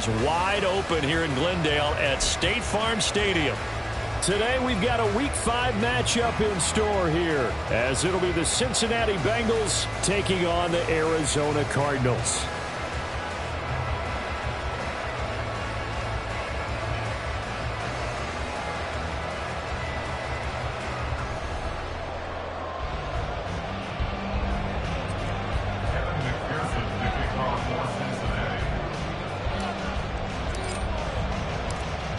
is wide open here in Glendale at State Farm Stadium. Today we've got a Week 5 matchup in store here, as it'll be the Cincinnati Bengals taking on the Arizona Cardinals.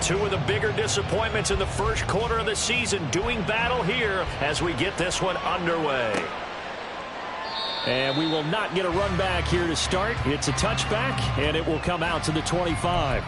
Two of the bigger disappointments in the first quarter of the season doing battle here as we get this one underway. And we will not get a run back here to start. It's a touchback, and it will come out to the 25.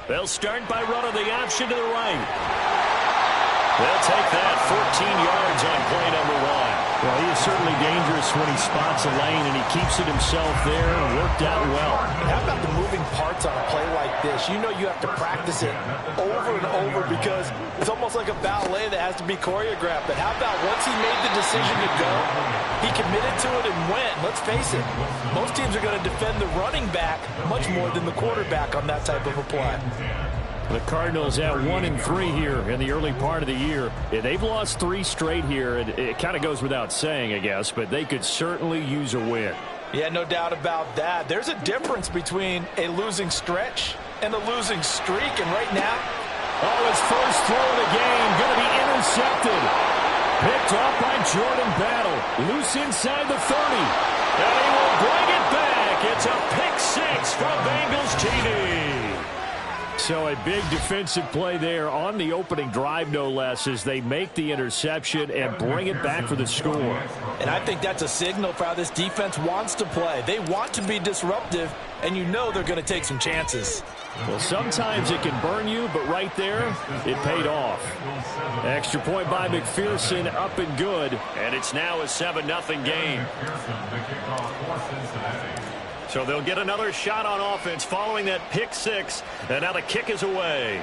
They'll start by running the option to the right. They'll take that 14 yards on play number 1. Well, he is certainly dangerous when he spots a lane, and he keeps it himself there and worked out well. How about the moving parts on a play like this? You know you have to practice it over and over because it's almost like a ballet that has to be choreographed. But how about once he made the decision to go, he committed to it and went. Let's face it, most teams are going to defend the running back much more than the quarterback on that type of a play. The Cardinals at 1-3 here in the early part of the year. They've lost 3 straight here. It kind of goes without saying, I guess, but they could certainly use a win. Yeah, no doubt about that. There's a difference between a losing stretch and a losing streak, and right now, his first throw of the game going to be intercepted. Picked off by Jordan Battle. Loose inside the 30. And he will bring it back. It's a pick 6 from Bengals TD. So a big defensive play there on the opening drive, no less, as they make the interception and bring it back for the score. And I think that's a signal for how this defense wants to play. They want to be disruptive, and you know they're going to take some chances. Well, sometimes it can burn you, but right there, it paid off. Extra point by McPherson, up and good, and it's now a 7-0 game. So they'll get another shot on offense following that pick 6, and now the kick is away.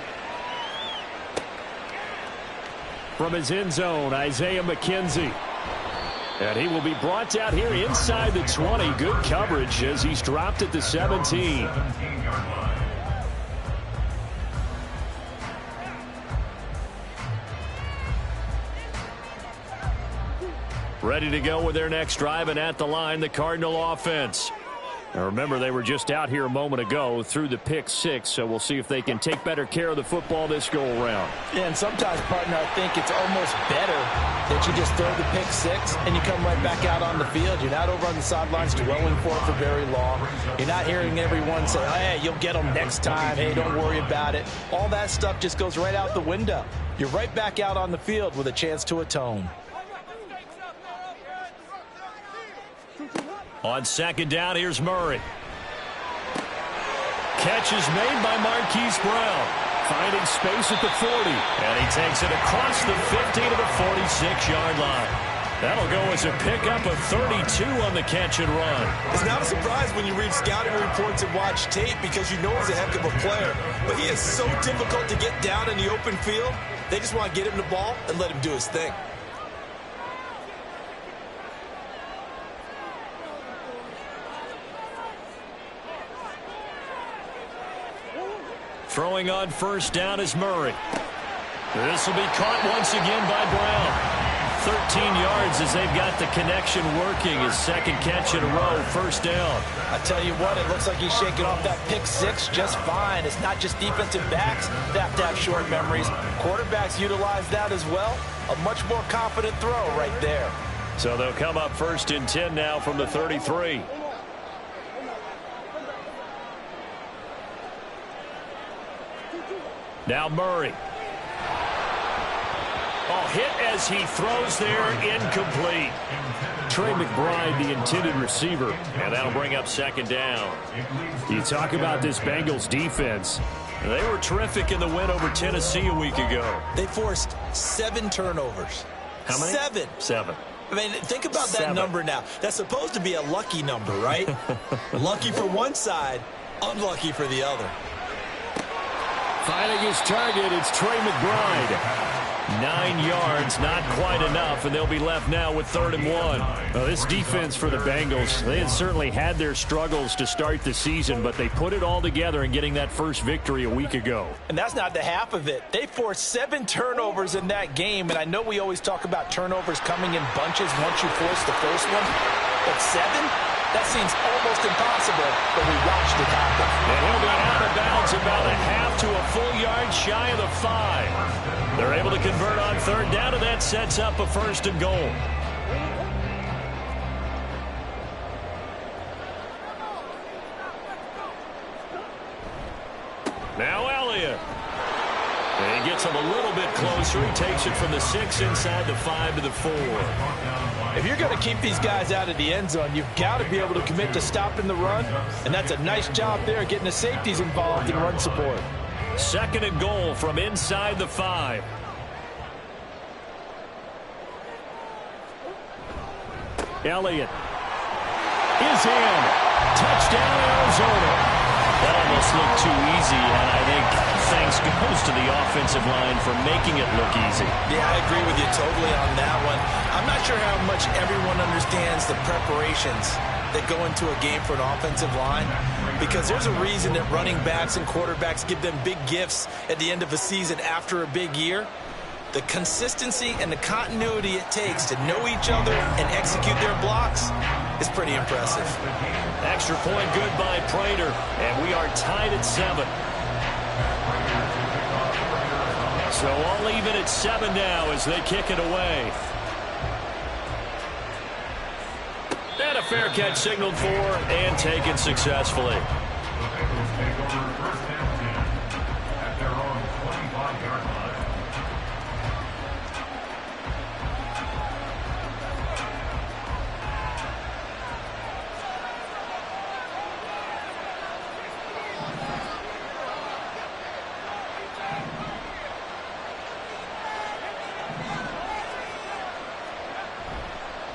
From his end zone, Isaiah McKenzie. And he will be brought down here inside the 20. Good coverage as he's dropped at the 17. Ready to go with their next drive, and at the line, the Cardinal offense. Now remember, they were just out here a moment ago through the pick 6, so we'll see if they can take better care of the football this go-around. Yeah, and sometimes, partner, I think it's almost better that you just throw the pick 6 and you come right back out on the field. You're not over on the sidelines dwelling for it for very long. You're not hearing everyone say, hey, you'll get them next time. Hey, don't worry about it. All that stuff just goes right out the window. You're right back out on the field with a chance to atone. On second down, here's Murray. Catch is made by Marquise Brown. Finding space at the 40. And he takes it across the 50 to the 46-yard line. That'll go as a pickup of 32 on the catch and run. It's not a surprise when you read scouting reports and watch tape because you know he's a heck of a player. But he is so difficult to get down in the open field. They just want to get him the ball and let him do his thing. Throwing on first down is Murray. This will be caught once again by Brown. 13 yards as they've got the connection working. His second catch in a row, first down. I tell you what, it looks like he's shaking off that pick 6 just fine. It's not just defensive backs that have to have short memories. Quarterbacks utilize that as well. A much more confident throw right there. So they'll come up first and 10 now from the 33. Now Murray. Hit as he throws there, incomplete. Trey McBride, the intended receiver, and that'll bring up second down. You talk about this Bengals defense. They were terrific in the win over Tennessee a week ago. They forced 7 turnovers. How many? 7. 7. I mean, think about that 7. number now. That's supposed to be a lucky number, right? Lucky for one side, unlucky for the other. Finding his target, it's Trey McBride. 9 yards, not quite enough, and they'll be left now with 3rd and 1. Well, this defense for the Bengals, they had certainly had their struggles to start the season, but they put it all together in getting that first victory a week ago. And that's not the half of it. They forced 7 turnovers in that game, and I know we always talk about turnovers coming in bunches once you force the first one, but 7? That seems almost impossible, but we watched it happen. And he'll be out of bounds about a half to a full yard shy of the 5. They're able to convert on 3rd down, and that sets up a 1st and goal. Now Elliott. And he gets him a little bit closer. He takes it from the 6 inside the 5 to the 4. If you're going to keep these guys out of the end zone, you've got to be able to commit to stopping the run, and that's a nice job there getting the safeties involved in run support. 2nd and goal from inside the 5. Elliott is in. Touchdown, Arizona. That almost looked too easy, and I think thanks goes to the offensive line for making it look easy. Yeah, I agree with you totally on that one. I'm not sure how much everyone understands the preparations that go into a game for an offensive line, because there's a reason that running backs and quarterbacks give them big gifts at the end of a season after a big year. The consistency and the continuity it takes to know each other and execute their blocks is pretty impressive. Extra point good by Prater, and we are tied at 7. So all even at 7 now as they kick it away. And a fair catch signaled for and taken successfully.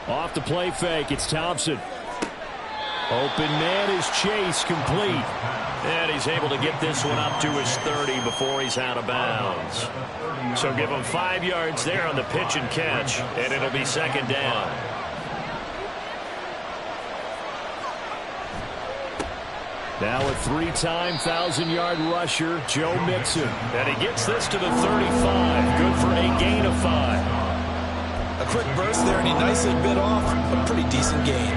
Off the play fake, it's Thompson. Open man is Chase, complete. And he's able to get this one up to his 30 before he's out of bounds. So give him 5 yards there on the pitch and catch, and it'll be 2nd down. Now a 3-time 1,000-yard rusher, Joe Mixon. And he gets this to the 35, good for a gain of 5. A quick burst there, and he nicely bit off a pretty decent gain.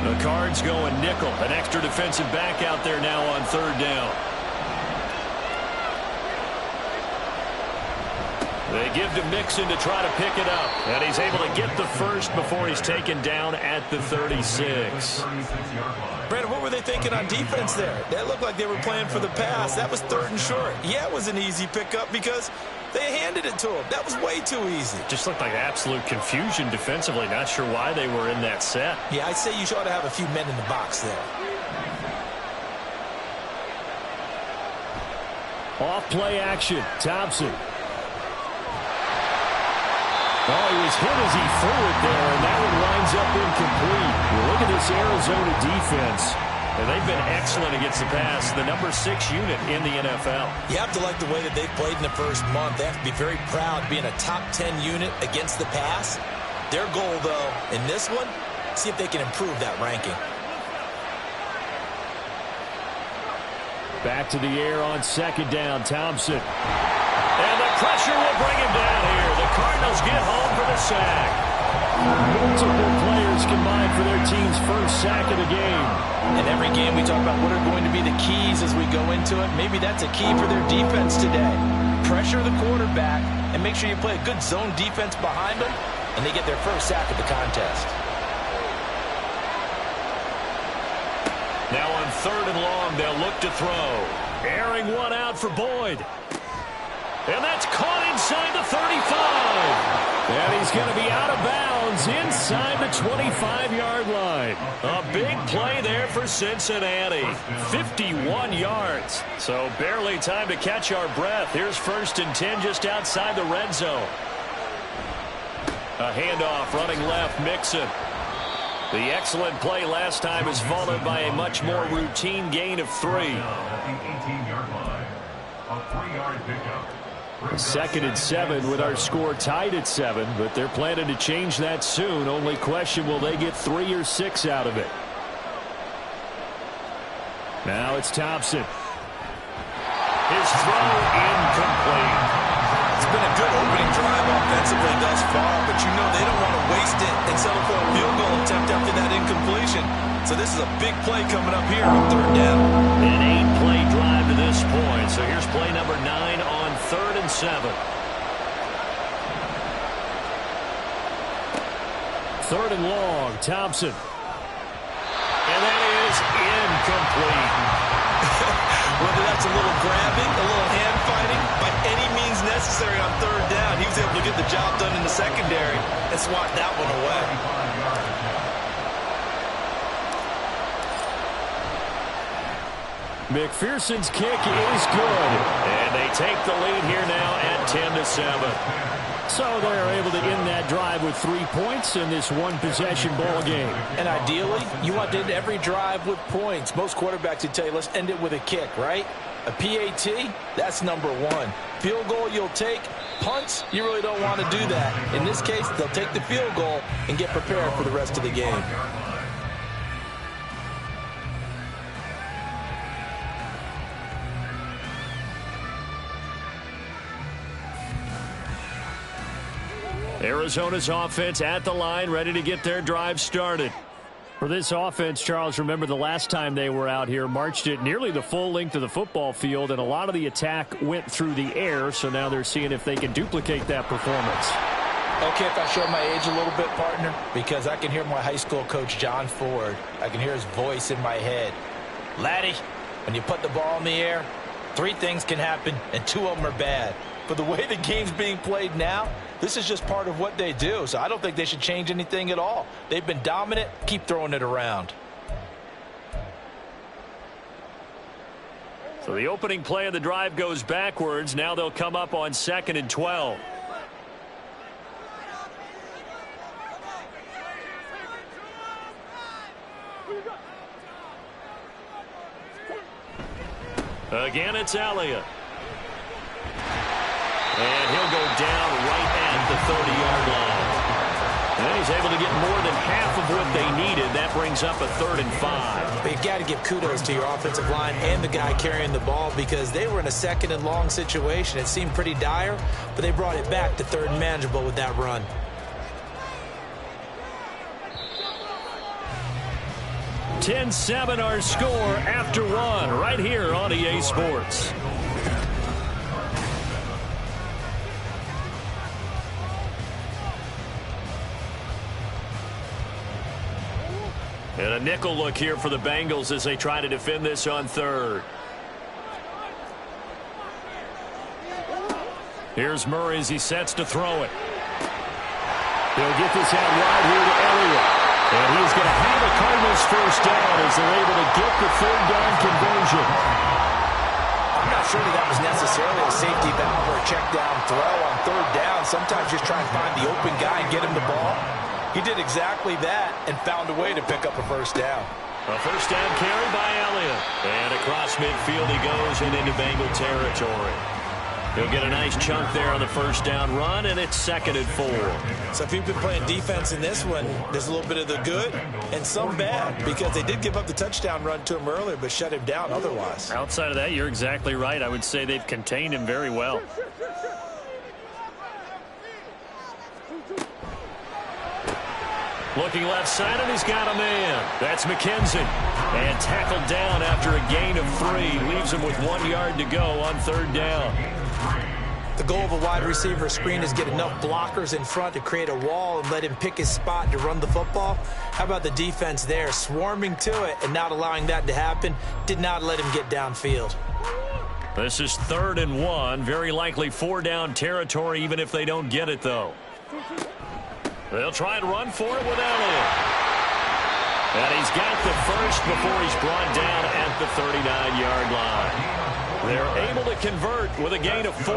The Cards going nickel. An extra defensive back out there now on 3rd down. They give to Mixon to try to pick it up. And he's able to get the first before he's taken down at the 36. Brandon, what were they thinking on defense there? That looked like they were playing for the pass. That was 3rd and short. Yeah, it was an easy pickup because they handed it to him. That was way too easy. Just looked like absolute confusion defensively. Not sure why they were in that set. Yeah, I'd say you ought to have a few men in the box there. Off play action, Thompson. Oh, he was hit as he threw it there, and that one winds up incomplete. Well, look at this Arizona defense. And they've been excellent against the pass, the number 6 unit in the NFL. You have to like the way that they've played in the first month. They have to be very proud being a top 10 unit against the pass. Their goal, though, in this one, see if they can improve that ranking. Back to the air on 2nd down, Thompson. And the pressure will bring him down here. The Cardinals get home for the sack. Multiple players combined for their team's first sack of the game. And every game we talk about what are going to be the keys as we go into it. Maybe that's a key for their defense today. Pressure the quarterback and make sure you play a good zone defense behind them, and they get their first sack of the contest. Now on 3rd and long, they'll look to throw. Airing one out for Boyd. And that's caught inside the 35. And he's going to be out of bounds downs inside the 25-yard line. A big play there for Cincinnati. 51 yards. So barely time to catch our breath. Here's 1st and 10 just outside the red zone. A handoff running left, Mixon. The excellent play last time is followed by a much more routine gain of 3. 18-yard line. A 3-yard pickup. 2nd and 7 with our score tied at 7, but they're planning to change that soon. Only question, will they get 3 or 6 out of it? Now it's Thompson. His throw incomplete. It's been a good opening drive offensively thus far, but you know they don't want to waste it and settle for a field goal attempt after that incompletion. So this is a big play coming up here on 3rd down. An 8-play drive to this point. So here's play number 9 on 3rd and 7. 3rd and long, Thompson. And that is incomplete. Whether that's a little grabbing, a little hand fighting, by any means necessary on 3rd down, he was able to get the job done in the secondary and swat that one away. McPherson's kick is good. And they take the lead here now at 10-7. So they're able to end that drive with 3 points in this one-possession ball game. And ideally, you want to end every drive with points. Most quarterbacks would tell you, let's end it with a kick, right? A PAT, that's number 1. Field goal you'll take. Punts, you really don't want to do that. In this case, they'll take the field goal and get prepared for the rest of the game. Arizona's offense at the line, ready to get their drive started. For this offense, Charles, remember the last time they were out here, marched it nearly the full length of the football field, and a lot of the attack went through the air, so now they're seeing if they can duplicate that performance. Okay, if I show my age a little bit, partner, because I can hear my high school coach, John Ford. I can hear his voice in my head. Laddie, when you put the ball in the air, 3 things can happen, and 2 of them are bad. But the way the game's being played now, this is just part of what they do, so I don't think they should change anything at all. They've been dominant. Keep throwing it around. So the opening play of the drive goes backwards. Now they'll come up on 2nd and 12. Again, it's Elliott. And he'll go down right at the 30-yard line. And he's able to get more than half of what they needed. That brings up a 3rd and 5. But you've got to give kudos to your offensive line and the guy carrying the ball, because they were in a 2nd and long situation. It seemed pretty dire, but they brought it back to 3rd and manageable with that run. $10-7 our score after 1 right here on EA Sports. And a nickel look here for the Bengals as they try to defend this on 3rd. Here's Murray as he sets to throw it. He'll get this out wide here to Elliott. And he's going to have the Cardinals first down as they're able to get the 3rd down conversion. I'm not sure that was necessarily a safety valve or a check down throw on 3rd down. Sometimes just try and find the open guy and get him the ball. He did exactly that and found a way to pick up a first down. A first down carry by Elliott. And across midfield he goes and into Bengal territory. He'll get a nice chunk there on the first down run, and it's 2nd and 4. So if you've been playing defense in this one, there's a little bit of the good and some bad, because they did give up the touchdown run to him earlier but shut him down otherwise. Outside of that, you're exactly right. I would say they've contained him very well. Looking left side, and he's got a man. That's McKenzie. And tackled down after a gain of 3. Leaves him with 1 yard to go on 3rd down. The goal of a wide receiver screen is get enough blockers in front to create a wall and let him pick his spot to run the football. How about the defense there, swarming to it and not allowing that to happen? Did not let him get downfield. This is 3rd and 1. Very likely 4 down territory, even if they don't get it, though. They'll try and run for it with Elliott. And he's got the first before he's brought down at the 39-yard line. They're able to convert with a gain of 4.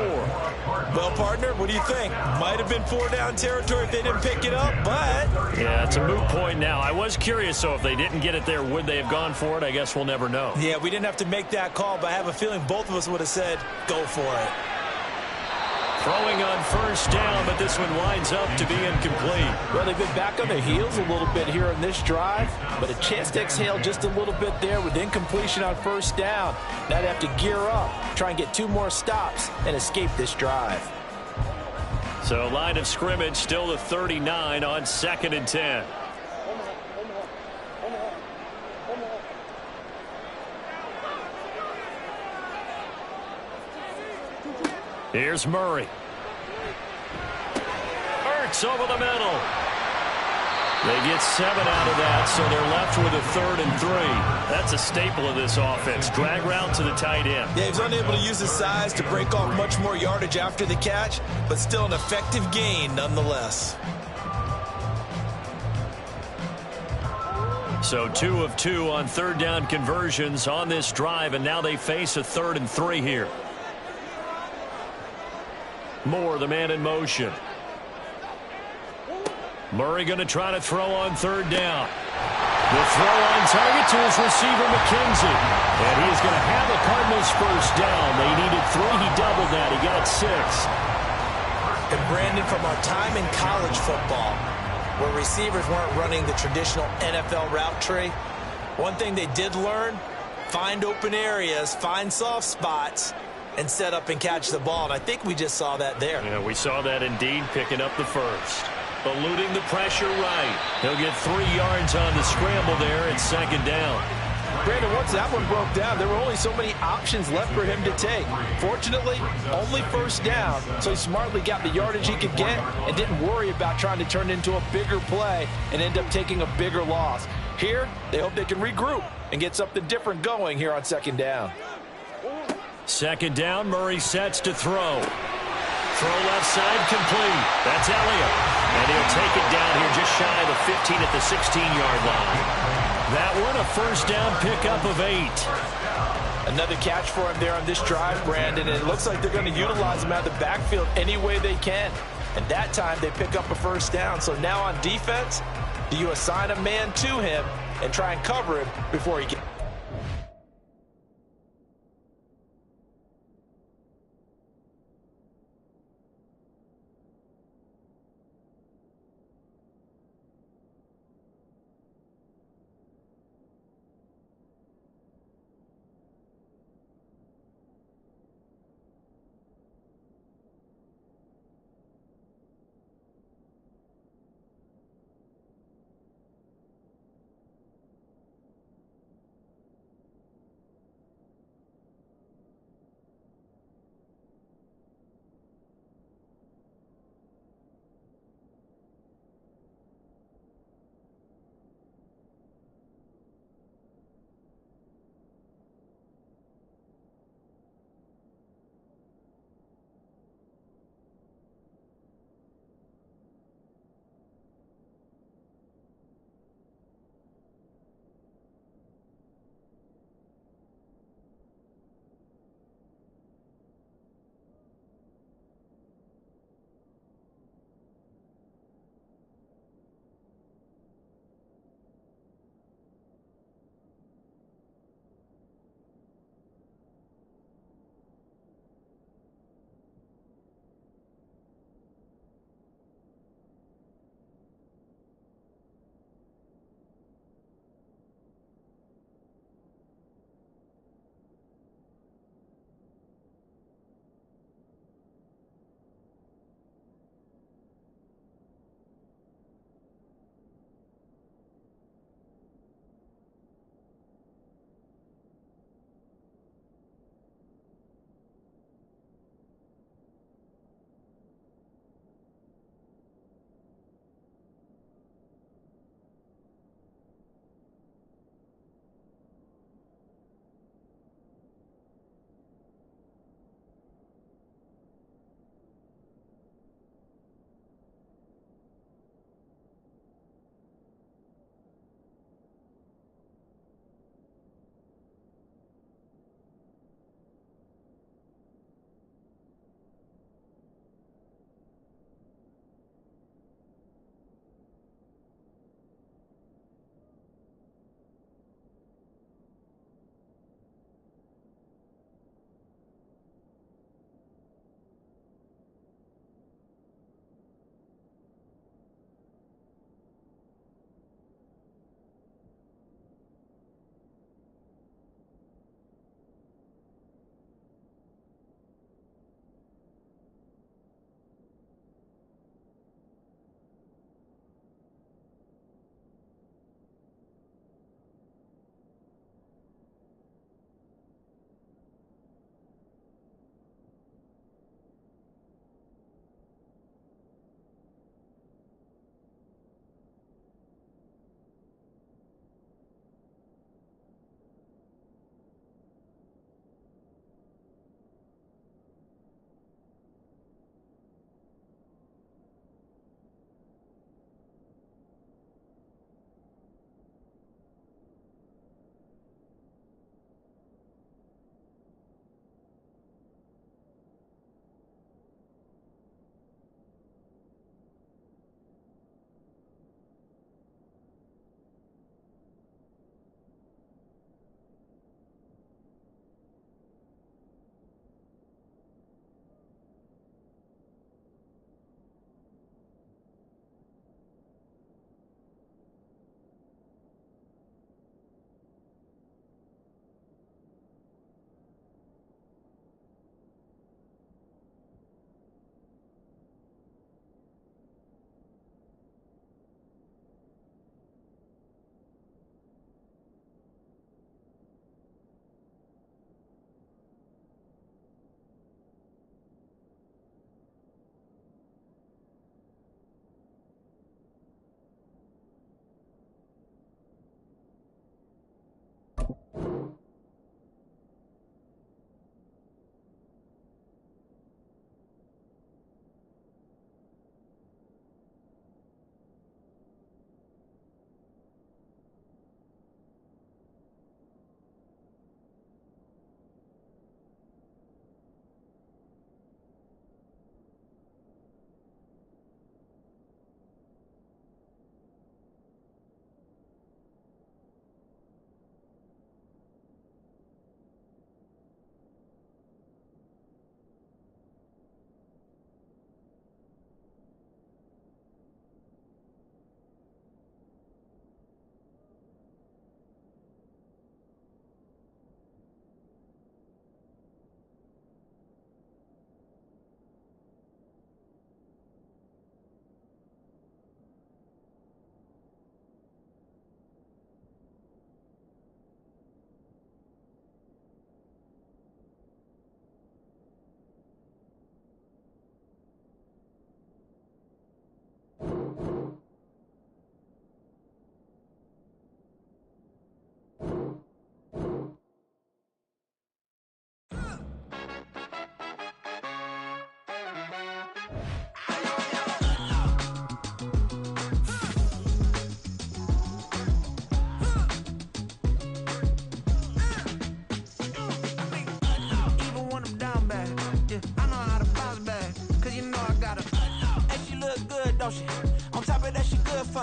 Well, partner, what do you think? Might have been 4-down territory if they didn't pick it up, but... Yeah, it's a moot point now. I was curious, so if they didn't get it there, would they have gone for it? I guess we'll never know. Yeah, we didn't have to make that call, but I have a feeling both of us would have said, go for it. Throwing on first down, but this one winds up to be incomplete. Well, they've been back on their heels a little bit here in this drive, but a chance to exhale just a little bit there with incompletion on first down. Now they have to gear up, try and get 2 more stops, and escape this drive. So line of scrimmage still the 39 on 2nd and 10. Here's Murray. Ertz over the middle. They get 7 out of that, so they're left with a 3rd and 3. That's a staple of this offense. Drag route to the tight end. Yeah, he was unable to use his size to break off much more yardage after the catch, but still an effective gain nonetheless. So 2 of 2 on 3rd down conversions on this drive, and now they face a 3rd and 3 here. Moore, the man in motion. Murray going to try to throw on 3rd down. The throw on target to his receiver, McKenzie. And he is going to have the Cardinals first down. They needed 3. He doubled that. He got 6. And Brandon, from our time in college football, where receivers weren't running the traditional NFL route tree, one thing they did learn, find open areas, find soft spots, and set up and catch the ball. And I think we just saw that there. Yeah, we saw that indeed, picking up the first. Eluding the pressure right. He'll get 3 yards on the scramble there at 2nd down. Brandon, once that one broke down, there were only so many options left for him to take. Fortunately, only first down, so he smartly got the yardage he could get and didn't worry about trying to turn it into a bigger play and end up taking a bigger loss. Here, they hope they can regroup and get something different going here on 2nd down. 2nd down, Murray sets to throw. Throw left side complete. That's Elliott. And he'll take it down here just shy of the 15 at the 16-yard line. That one a first down pickup of 8. Another catch for him there on this drive, Brandon, and it looks like they're going to utilize him out of the backfield any way they can. And that time they pick up a first down. So now on defense, do you assign a man to him and try and cover him before he gets...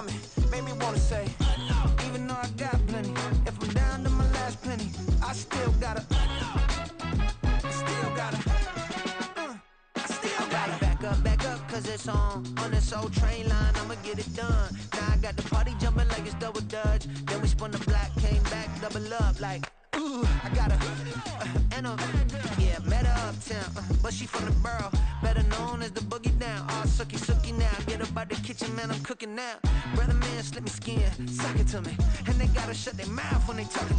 about me, made me wanna say, even though I got plenty, if I'm down to my last penny, I still gotta back up, cause it's on this old train line, I'ma get it done. Now I got the party jumping like it's double dutch. Then we spun the block, came back, double up like, ooh, I got met her uptown, but she from the borough, better known as the boogie down. All sookie now, get up out the kitchen, man, I'm cooking now. Brother man, slip me skin, suck it to me, and they gotta shut their mouth when they talking to me.